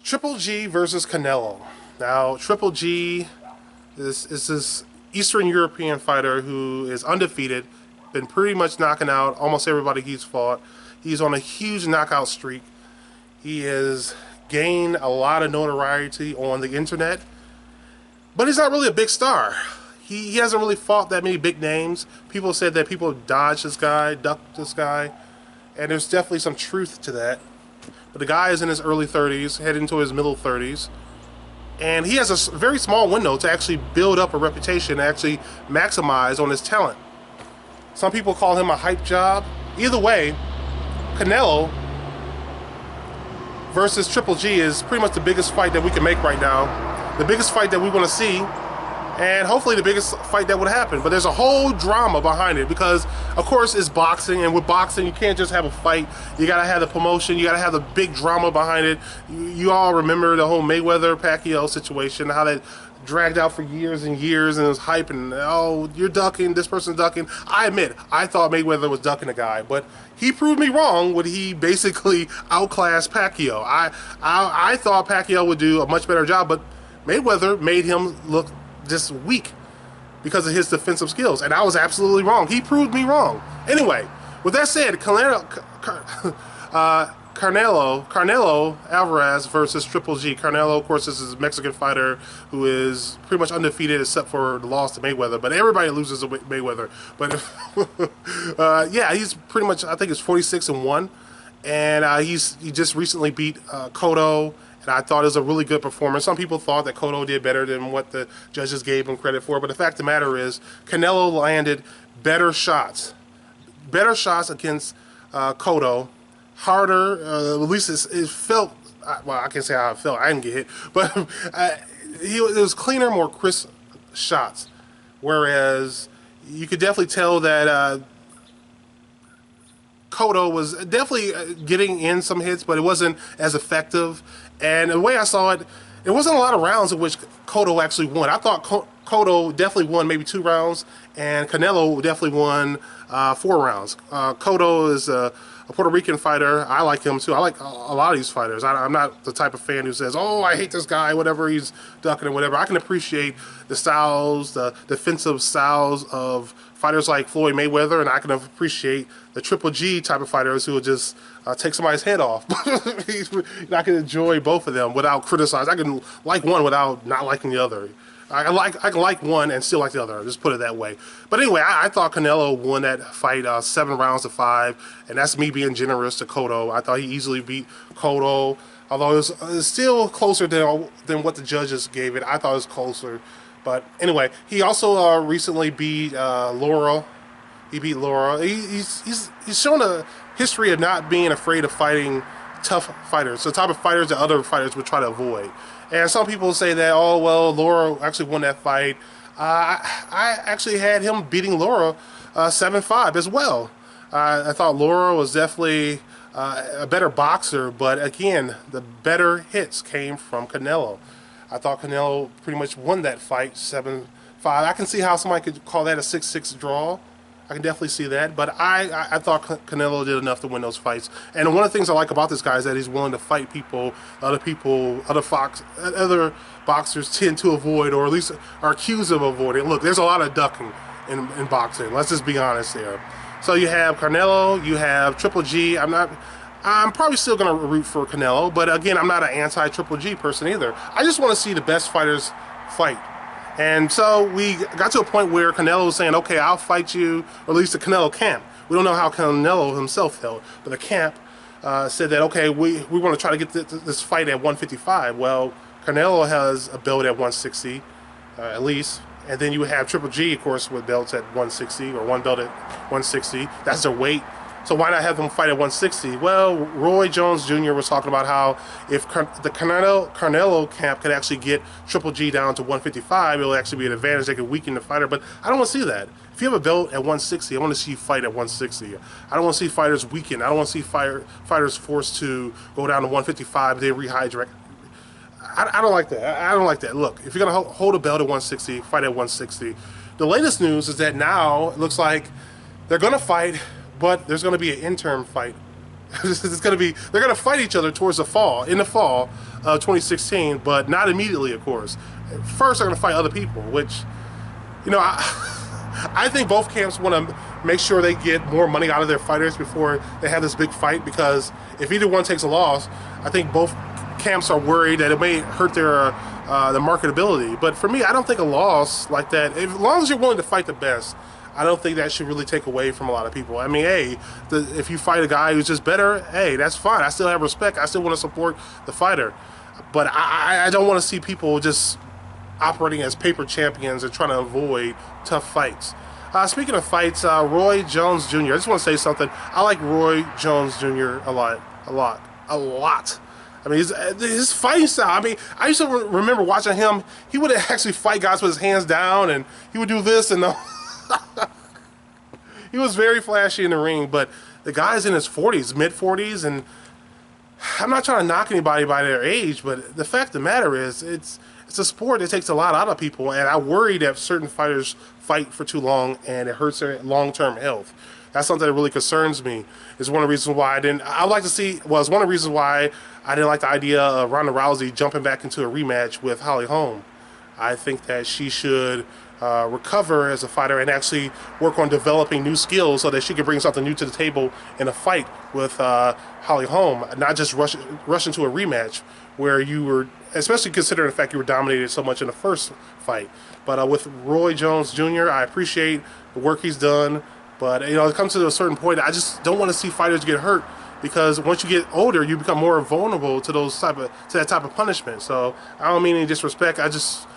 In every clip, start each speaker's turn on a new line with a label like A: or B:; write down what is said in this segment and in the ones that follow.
A: Triple G versus Canelo. Now, Triple G is this Eastern European fighter who is undefeated, been pretty much knocking out almost everybody he's fought. He's on a huge knockout streak. He has gained a lot of notoriety on the internet, but he's not really a big star. He hasn't really fought that many big names. People said that people dodged this guy, ducked this guy, and there's definitely some truth to that. But the guy is in his early 30s, heading into his middle 30s, and he has a very small window to actually build up a reputation, actually maximize on his talent. Some people call him a hype job. Either way, Canelo versus Triple G is pretty much the biggest fight that we can make right now. The biggest fight that we want to see, and hopefully the biggest fight that would happen. But there's a whole drama behind it because, of course, it's boxing, and with boxing, you can't just have a fight. You gotta have the promotion. You gotta have the big drama behind it. You all remember the whole Mayweather-Pacquiao situation, how that dragged out for years and years, and it was hype, and oh, you're ducking, this person's ducking. I admit, I thought Mayweather was ducking a guy, but he proved me wrong when he basically outclassed Pacquiao. I thought Pacquiao would do a much better job, but Mayweather made him look just weak because of his defensive skills, and I was absolutely wrong. He proved me wrong. Anyway, with that said, Canelo Alvarez versus Triple G. Canelo, of course, this is a Mexican fighter who is pretty much undefeated except for the loss to Mayweather, but everybody loses to Mayweather. But yeah, he's pretty much, I think it's 46-1, and he just recently beat Cotto. And I thought it was a really good performance. Some people thought that Cotto did better than what the judges gave him credit for. But the fact of the matter is, Canelo landed better shots against Cotto, harder. At least it felt, well, I can't say how it felt. I didn't get hit. But it was cleaner, more crisp shots. Whereas you could definitely tell that Cotto was definitely getting in some hits, but it wasn't as effective. And the way I saw it, there wasn't a lot of rounds in which Cotto actually won. I thought Cotto definitely won maybe 2 rounds, and Canelo definitely won 4 rounds. Cotto is a Puerto Rican fighter. I like him too. I like a lot of these fighters. I'm not the type of fan who says, oh, I hate this guy, whatever, he's ducking or whatever. I can appreciate the styles, the defensive styles of fighters like Floyd Mayweather, and I can appreciate the Triple G type of fighters who will just take somebody's head off. I can enjoy both of them without criticizing. I can like one without not liking the other. I can like one and still like the other. Just put it that way. But anyway, I thought Canelo won that fight 7 rounds to 5, and that's me being generous to Cotto. I thought he easily beat Cotto, although it was still closer than what the judges gave it. I thought it was closer. But anyway, he also recently beat Laura. He beat Laura. He's shown a history of not being afraid of fighting tough fighters, the type of fighters that other fighters would try to avoid. And some people say that, oh, well, Laura actually won that fight. I actually had him beating Laura 7-5 as well. I thought Laura was definitely a better boxer, but again, the better hits came from Canelo. I thought Canelo pretty much won that fight 7-5. I can see how somebody could call that a 6-6 draw. I can definitely see that, but I thought Canelo did enough to win those fights. And one of the things I like about this guy is that he's willing to fight people, other boxers tend to avoid, or at least are accused of avoiding. Look, there's a lot of ducking in boxing. Let's just be honest there. So you have Canelo, you have Triple G. I'm probably still going to root for Canelo, but again, I'm not an anti-Triple G person either. I just want to see the best fighters fight. And so we got to a point where Canelo was saying, okay, I'll fight you, or at least the Canelo camp. We don't know how Canelo himself felt, but the camp said that, okay, we want to try to get this fight at 155. Well, Canelo has a belt at 160, at least. And then you have Triple G, of course, with belts at 160, or one belt at 160. That's their weight. So why not have them fight at 160? Well, Roy Jones Jr. was talking about how if the Canelo camp could actually get Triple G down to 155, it'll actually be an advantage. They could weaken the fighter, but I don't want to see that. If you have a belt at 160, I want to see you fight at 160. I don't want to see fighters weaken. I don't want to see fighters forced to go down to 155, then rehydrate. I don't like that. I don't like that. Look, if you're going to hold a belt at 160, fight at 160. The latest news is that now it looks like they're going to fight, but there's going to be an interim fight. They're going to fight each other towards the fall, of 2016, but not immediately, of course. First, they're going to fight other people, which, you know, I think both camps want to make sure they get more money out of their fighters before they have this big fight, because if either one takes a loss, I think both camps are worried that it may hurt their the marketability. But for me, I don't think a loss like that, as long as you're willing to fight the best, I don't think that should really take away from a lot of people. I mean, hey, if you fight a guy who's just better, hey, that's fine. I still have respect. I still want to support the fighter. But I don't want to see people just operating as paper champions and trying to avoid tough fights. Speaking of fights, Roy Jones Jr. I just want to say something. I like Roy Jones Jr. a lot. I mean, his fighting style. I mean, I used to remember watching him. He would actually fight guys with his hands down, and he would do this and he was very flashy in the ring. But the guy's in his 40s, mid 40s, and I'm not trying to knock anybody by their age, but the fact of the matter is, it's a sport that takes a lot out of people, and I worry that certain fighters fight for too long and it hurts their long-term health. That's something that really concerns me. It's one of the reasons why I like to see, well, it's one of the reasons why I didn't like the idea of Ronda Rousey jumping back into a rematch with Holly Holm. I think that she should recover as a fighter and actually work on developing new skills so that she can bring something new to the table in a fight with Holly Holm, not just rush into a rematch where you were, especially considering the fact you were dominated so much in the first fight. But with Roy Jones Jr., I appreciate the work he's done, but you know, it comes to a certain point, I just don't want to see fighters get hurt, because once you get older, you become more vulnerable to that type of punishment. So I don't mean any disrespect. I just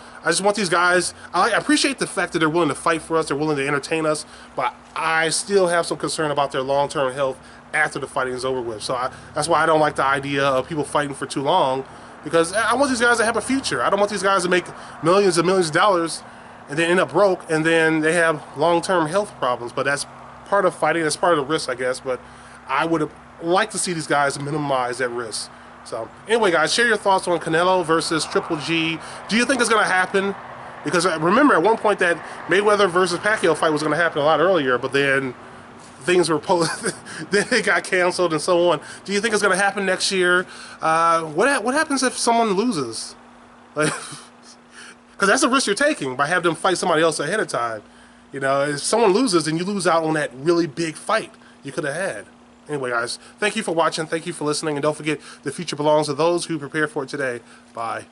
A: want these guys. I appreciate the fact that they're willing to fight for us, they're willing to entertain us, but I still have some concern about their long-term health after the fighting is over with. So that's why I don't like the idea of people fighting for too long, because I want these guys to have a future. I don't want these guys to make millions and millions of dollars and then end up broke and then they have long-term health problems. But that's part of fighting, that's part of the risk, I guess. But I would like to see these guys minimize that risk. So anyway, guys, share your thoughts on Canelo versus Triple G. Do you think it's going to happen? Because remember, at one point that Mayweather versus Pacquiao fight was going to happen a lot earlier, but then things were then it got canceled and so on. Do you think it's going to happen next year? What happens if someone loses? Like, because that's a risk you're taking by having them fight somebody else ahead of time. You know, if someone loses, then you lose out on that really big fight you could have had. Anyway, guys, thank you for watching. Thank you for listening. And don't forget, the future belongs to those who prepare for it today. Bye.